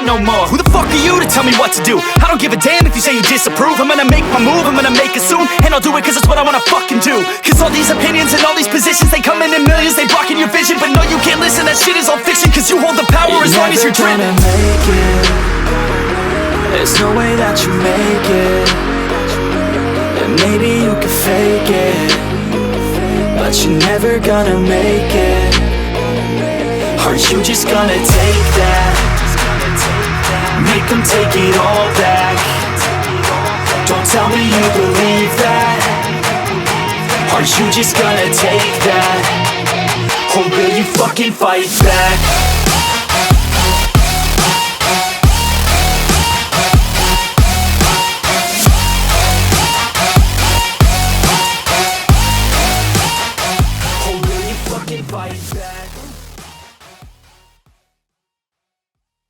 around no more. Who the fuck are you to tell me what to do? I don't give a damn if you say you disapprove. I'm gonna make my move, I'm gonna make it soon, and I'll do it cause it's what I wanna fucking do. Cause all these opinions and all these positions, they come in millions, they blocking your vision. But no, you can't listen, that shit is all fiction. Cause you hold the power as long as you're dreaming. Make it. There's no way that you make it. And maybe you can fake it, but you're never gonna make it. Aren't you just gonna take that? Make them take it all back. Don't tell me you believe that. Aren't you just gonna take that? Or will you fucking fight back?